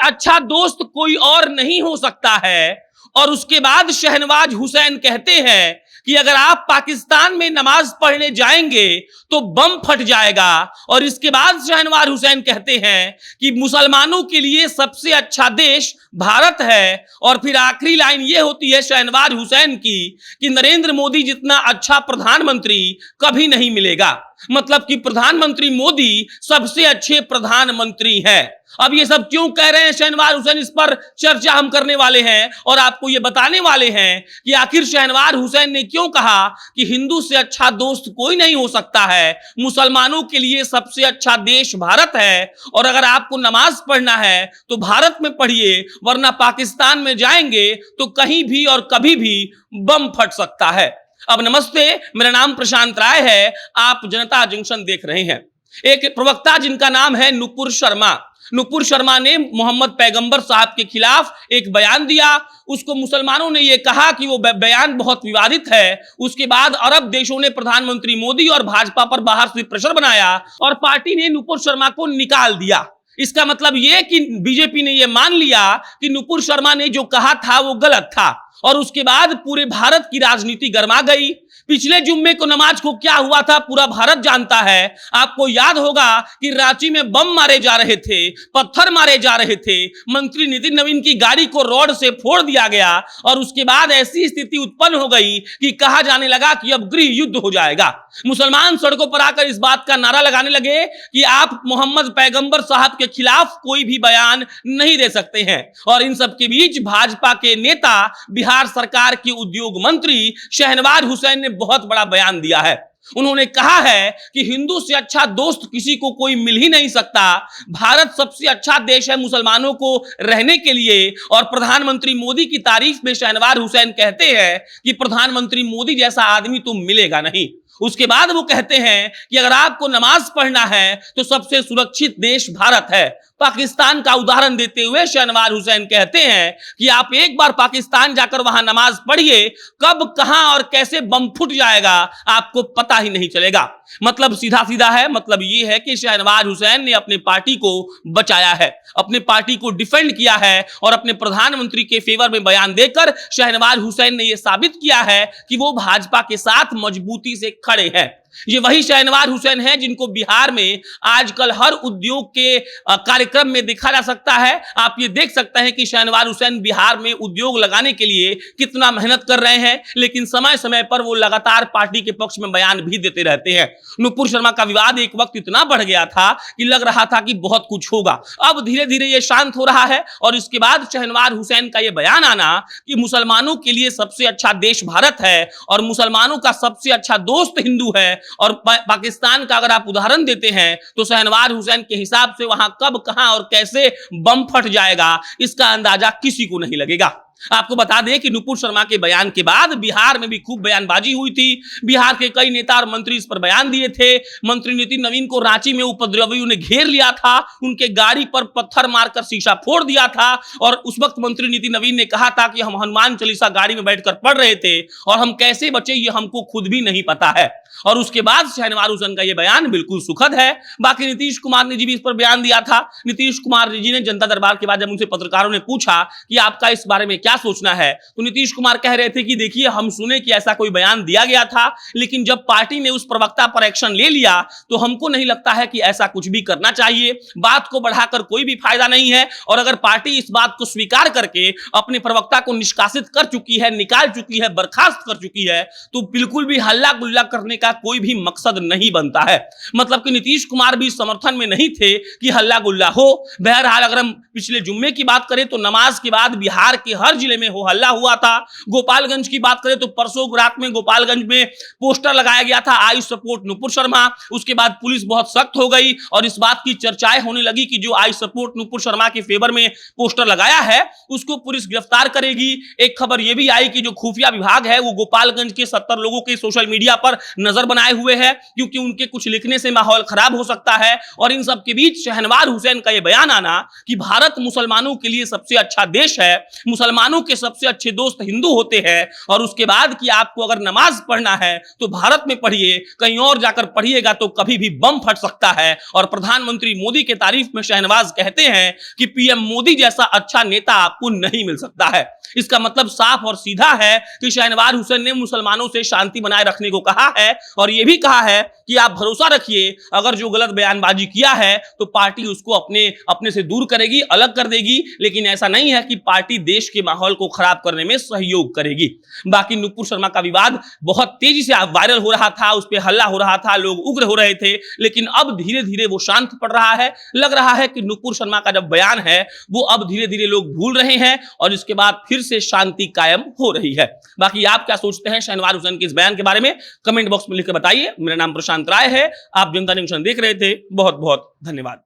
अच्छा दोस्त कोई और नहीं हो सकता है। और उसके बाद शहनवाज हुसैन कहते हैं कि अगर आप पाकिस्तान में नमाज पढ़ने जाएंगे तो बम फट जाएगा। और इसके बाद शहनवाज हुसैन कहते हैं कि मुसलमानों के लिए सबसे अच्छा देश भारत है। और फिर आखिरी लाइन यह होती है शहनवाज हुसैन की कि नरेंद्र मोदी जितना अच्छा प्रधानमंत्री कभी नहीं मिलेगा। मतलब कि प्रधानमंत्री मोदी सबसे अच्छे प्रधानमंत्री हैं। अब ये सब क्यों कह रहे हैं शहनवाज हुसैन, इस पर चर्चा हम करने वाले हैं और आपको ये बताने वाले हैं कि आखिर शहनवाज हुसैन ने क्यों कहा कि हिंदू से अच्छा दोस्त कोई नहीं हो सकता है, मुसलमानों के लिए सबसे अच्छा देश भारत है। और अगर आपको नमाज पढ़ना है तो भारत में पढ़िए, वरना पाकिस्तान में जाएंगे तो कहीं भी और कभी भी बम फट सकता है। अब नमस्ते, मेरा नाम प्रशांत राय है, आप जनता जंक्शन देख रहे हैं। एक प्रवक्ता जिनका नाम है नुपुर शर्मा ने मोहम्मद पैगंबर साहब के खिलाफ एक बयान दिया। उसको मुसलमानों ने यह कहा कि वो बयान बहुत विवादित है। उसके बाद अरब देशों ने प्रधानमंत्री मोदी और भाजपा पर बाहर से प्रेशर बनाया और पार्टी ने नुपुर शर्मा को निकाल दिया। इसका मतलब यह कि बीजेपी ने यह मान लिया कि नुपुर शर्मा ने जो कहा था वो गलत था। और उसके बाद पूरे भारत की राजनीति गर्मा गई। पिछले जुम्मे को नमाज को क्या हुआ था पूरा भारत जानता है। आपको याद होगा कि रांची में बम मारे जा रहे थे, पत्थर मारे जा रहे थे, मंत्री नितिन नवीन की गाड़ी को रॉड से फोड़ दिया गया और उसके बाद ऐसी स्थिति उत्पन्न हो गई कि कहा जाने लगा कि अब गृह युद्ध हो जाएगा। मुसलमान सड़कों पर आकर इस बात का नारा लगाने लगे कि आप मोहम्मद पैगंबर साहब के खिलाफ कोई भी बयान नहीं दे सकते हैं। और इन सब के बीच भाजपा के नेता बिहार सरकार के उद्योग मंत्री शहनवाज हुसैन ने बहुत बड़ा बयान दिया है। उन्होंने कहा है कि हिंदू से अच्छा दोस्त किसी को कोई मिल ही नहीं सकता, भारत सबसे अच्छा देश है मुसलमानों को रहने के लिए। और प्रधानमंत्री मोदी की तारीफ में शहनवाज हुसैन कहते हैं कि प्रधानमंत्री मोदी जैसा आदमी तो मिलेगा नहीं। उसके बाद वो कहते हैं कि अगर आपको नमाज पढ़ना है तो सबसे सुरक्षित देश भारत है। पाकिस्तान का उदाहरण देते हुए शहनवाज हुसैन कहते हैं कि आप एक बार पाकिस्तान जाकर वहां नमाज पढ़िए, कब कहां और कैसे बम फूट जाएगा आपको पता ही नहीं चलेगा। मतलब सीधा सीधा है, मतलब ये है कि शहनवाज हुसैन ने अपने पार्टी को बचाया है, अपने पार्टी को डिफेंड किया है और अपने प्रधानमंत्री के फेवर में बयान देकर शहनवाज हुसैन ने यह साबित किया है कि वो भाजपा के साथ मजबूती से खड़े हैं। ये वही शहनवाज हुसैन है जिनको बिहार में आजकल हर उद्योग के कार्यक्रम में देखा जा सकता है। आप ये देख सकते हैं कि शहनवाज हुसैन बिहार में उद्योग लगाने के लिए कितना मेहनत कर रहे हैं, लेकिन समय समय पर वो लगातार पार्टी के पक्ष में बयान भी देते रहते हैं। नुपुर शर्मा का विवाद एक वक्त इतना बढ़ गया था कि लग रहा था कि बहुत कुछ होगा। अब धीरे धीरे ये शांत हो रहा है और इसके बाद शहनवाज हुसैन का यह बयान आना कि मुसलमानों के लिए सबसे अच्छा देश भारत है और मुसलमानों का सबसे अच्छा दोस्त हिंदू है। और पाकिस्तान का अगर आप उदाहरण देते हैं तो शहनवाज हुसैन के हिसाब से वहां कब कहां और कैसे बम फट जाएगा इसका अंदाजा किसी को नहीं लगेगा। आपको बता दें कि नुपुर शर्मा के बयान के बाद बिहार में भी खूब बयानबाजी हुई थी। बिहार के कई नेता और मंत्री इस पर बयान दिए थे। मंत्री नितिन नवीन को रांची में उपद्रवियों ने घेर लिया था, उनके गाड़ी पर पत्थर मारकर शीशा फोड़ दिया था और उस वक्त मंत्री नितिन नवीन ने कहा था कि हम हनुमान चालीसा गाड़ी में बैठकर पढ़ रहे थे और हम कैसे बचे ये हमको खुद भी नहीं पता है। और उसके बाद शहनवाज हुसैन का यह बयान बिल्कुल सुखद है। बाकी नीतीश कुमार ने जी भी इस पर बयान दिया था। नीतीश कुमार जी ने जनता दरबार के बाद जब उनसे पत्रकारों ने पूछा कि आपका इस बारे में क्या सोचना है, तो नीतीश कुमार कह रहे थे कि देखिए, हम सुने कि ऐसा कोई बयान दिया गया था, लेकिन जब पार्टी ने उस प्रवक्ता पर एक्शन ले लिया तो हमको नहीं लगता है कि ऐसा कुछ भी करना चाहिए। बात को बढ़ाकर कोई भी फायदा नहीं है और अगर पार्टी इस बात को स्वीकार करके अपने प्रवक्ता को निष्कासित कर चुकी है, निकाल चुकी है, बर्खास्त कर चुकी है, तो बिल्कुल भी हल्ला गुल्ला करने का कोई भी मकसद नहीं बनता है। मतलब कि नीतीश कुमार भी समर्थन में नहीं थे कि हल्ला गुल्ला हो। बहरहाल अगर हम पिछले जुम्मे की बात करें तो नमाज के बाद बिहार के हर जिले में हो हल्ला हुआ था। गोपालगंज की बात करें तो परसों रात में गोपालगंज में पोस्टर लगाया गया था, आई सपोर्ट नुपुर शर्मा। उसके बाद पुलिस बहुत सख्त हो गई और इस बात की चर्चाएं होने लगी कि जो आई सपोर्ट नुपुर शर्मा के फेवर में पोस्टर लगाया है उसको पुलिस गिरफ्तार करेगी। एक खबर यह भी आई कि जो खुफिया विभाग है वो गोपालगंज के 70 लोगों के सोशल मीडिया पर नजर बनाए हुए है क्योंकि उनके कुछ लिखने से माहौल खराब हो सकता है। और इन सब के बीच शहनवाज हुसैन का यह बयान आना कि भारत मुसलमानों के लिए सबसे अच्छा देश है, मुसलमानों मुसलमानों के सबसे अच्छे दोस्त हिंदू होते हैं, और उसके बाद कि आपको अगर नमाज पढ़ना है तो भारत में पढ़िए, कहीं और जाकर पढ़िएगा तो कभी भी बम फट सकता है। और प्रधानमंत्री मोदी के तारीफ में शहनवाज कहते हैं कि पीएम मोदी जैसा अच्छा नेता आपको नहीं मिल सकता है। इसका मतलब साफ और सीधा है कि शहनवाज हुसैन ने मुसलमानों से शांति बनाए रखने को कहा है, और यह भी कहा है कि आप भरोसा रखिए, अगर जो गलत बयानबाजी किया है तो पार्टी उसको अपने से दूर करेगी, अलग कर देगी, लेकिन ऐसा नहीं है कि पार्टी देश के माहौल को खराब करने में सहयोग करेगी। बाकी नुपुर शर्मा का विवाद बहुत तेजी से वायरल हो रहा था, उस पर हल्ला हो रहा था, लोग उग्र हो रहे थे, लेकिन अब धीरे धीरे वो शांत पड़ रहा है। लग रहा है कि नुपुर शर्मा का जब बयान है वो अब धीरे धीरे लोग भूल रहे हैं और इसके बाद फिर से शांति कायम हो रही है। बाकी आप क्या सोचते हैं शहनवाज हुसैन के इस बयान के बारे में, कमेंट बॉक्स में लिखकर बताइए। मेरा नाम प्रशांत राय है, आप जनता न्यूज़ देख रहे थे। बहुत बहुत धन्यवाद।